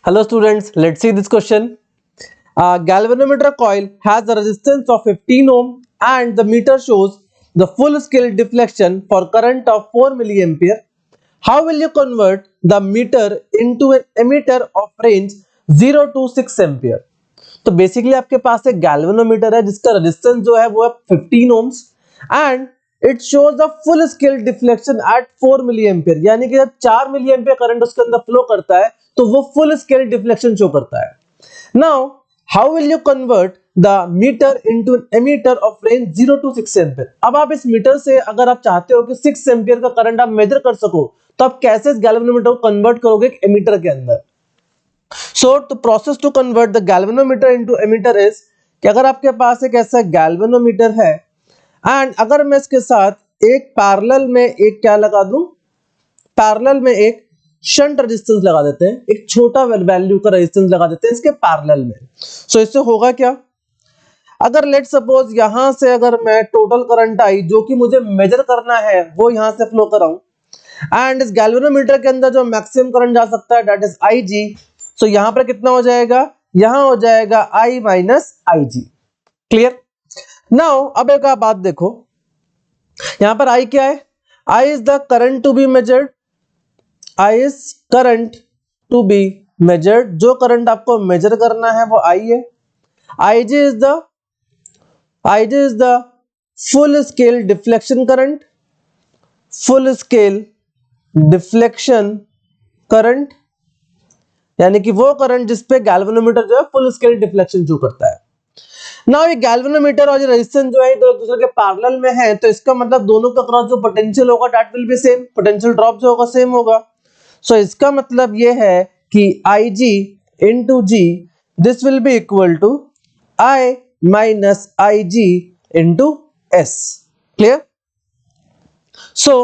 Hello students, let's see this question. A galvanometer coil has a resistance of 15 ohm and the meter shows the full scale deflection for current of 4 milliampere. How will you convert the meter into an emitter of range 0 to 6 ampere? तो basically आपके पास एक galvanometer है जिसका resistance जो है वो है 15 ohms and it shows the full scale deflection at 4 milliampere, यानी कि जब 4 मिलीएम्पियर करंट उसके अंदर फ्लो करता है तो वो फुल स्केल डिफ्लेक्शन शो करता है. Now how will you convert the meter into an ammeter of range 0 to 6 ampere. अब आप इस मीटर से अगर आप चाहते हो कि 6 एम्पियर का करंट आप मेजर कर सको तो आप कैसे इस गैल्वेनोमीटर को कन्वर्ट करोगे एक एमीटर के अंदर. So the process to convert the galvanometer into emitter is कि अगर आपके पास एक ऐसा galvanometer है एंड अगर मैं इसके साथ एक पैरेलल में एक क्या लगा दूं, पैरेलल में एक शंट रेजिस्टेंस लगा देते हैं, एक छोटा वैल्यू का रेजिस्टेंस लगा देते हैं इसके पैरेलल में. सो इससे होगा क्या, अगर लेट सपोज यहां से अगर मैं टोटल करंट आई जो कि मुझे मेजर करना है वो यहां से फ्लो कराऊं एंड इस गैल्वेनोमीटर के अंदर जो मैक्सिमम करंट जा सकता है दैट इज IG. सो यहां पर कितना हो जाएगा, यहां हो जाएगा I minus IG. Clear. Now अब एक बात देखो, यहां पर I क्या है, I is the current to be measured, I is current to be measured. जो करंट आपको मेजर करना है वो I है. IG is the full scale deflection current, full scale deflection current, यानी कि वो करंट जिसपे गैल्वेनोमीटर जो है फुल स्केल डिफ्लेक्शन शो करता है. नाउ ये गैल्वेनोमीटर और ये रेजिस्टेंस जो है दो एक दूसरे के पैरेलल में है तो इसका मतलब दोनों के अक्रॉस जो पोटेंशियल होगा that will be same, potential drop जो होगा सेम होगा. सो इसका मतलब ये है कि IG into G this will be equal to I minus IG into S. Clear. So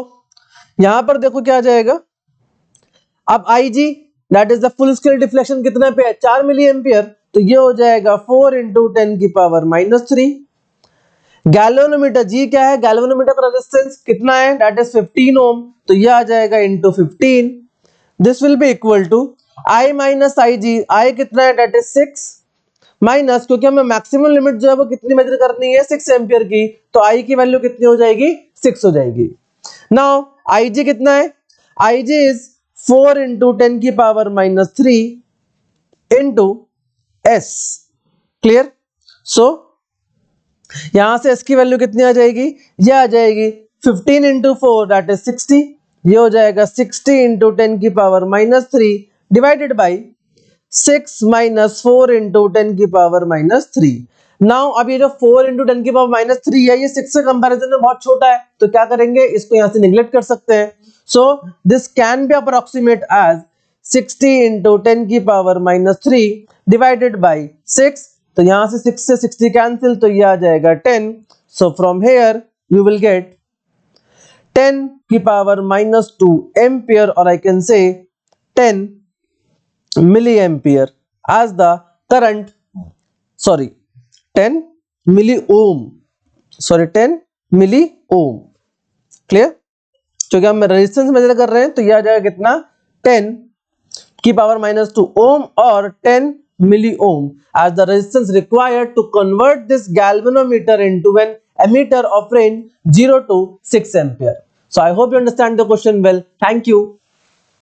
यहां पर देखो क्या आ जाएगा, अब IG that is the full scale deflection कितने पे है 4 मिली एम्पियर, तो ये हो जाएगा 4 इंटू 10 की पावर -3. गैल्वेनोमीटर G क्या है, गैल्वेनोमीटर का रेजिस्टेंस कितना है दैट इज 15 ओम, तो ये आ जाएगा into 15. This will be equal to I minus IG. I कितना है दैट इज 6 माइनस, क्योंकि हमें मैक्सिमम लिमिट जो है वो कितनी मेजर करनी है 6 एम्पियर की, तो I की वैल्यू कितनी हो जाएगी 6 हो जाएगी. नाउ IG कितना है, IG इज 4 इंटू 10 की power -3 into S. Clear. So यहां से S की वैल्यू कितनी आ जाएगी, ये आ जाएगी 15 इंटू 4 दैट इज 60. ये हो जाएगा 60 इंटू 10 की power -3 divided by 6 minus 4 into 10 की पावर -3. नाउ अब ये जो 4 इंटू 10 की पावर -3 है ये 6 से कंपैरिजन में बहुत छोटा है, तो क्या करेंगे इसको यहां से निगलेक्ट कर सकते हैं. So this can be approximate as 60 into 10 की पावर -3 divided by 6. तो यहां से 6 से 60 कैंसिल, तो ये आ जाएगा 10. So from here you will get 10 की पावर -2 एम्पियर और I can say 10 milliampere as the current, sorry 10 milli ohm, sorry 10 milli ohm. Clear. क्योंकि हम रेजिस्टेंस मेजर कर रहे हैं तो यह आ जाएगा कितना 10 की पावर -2 ओम और 10 milli ohm as the resistance required to convert this galvanometer into an ammeter of range 0 to 6 ampere. So I hope you understand the question well. Thank you.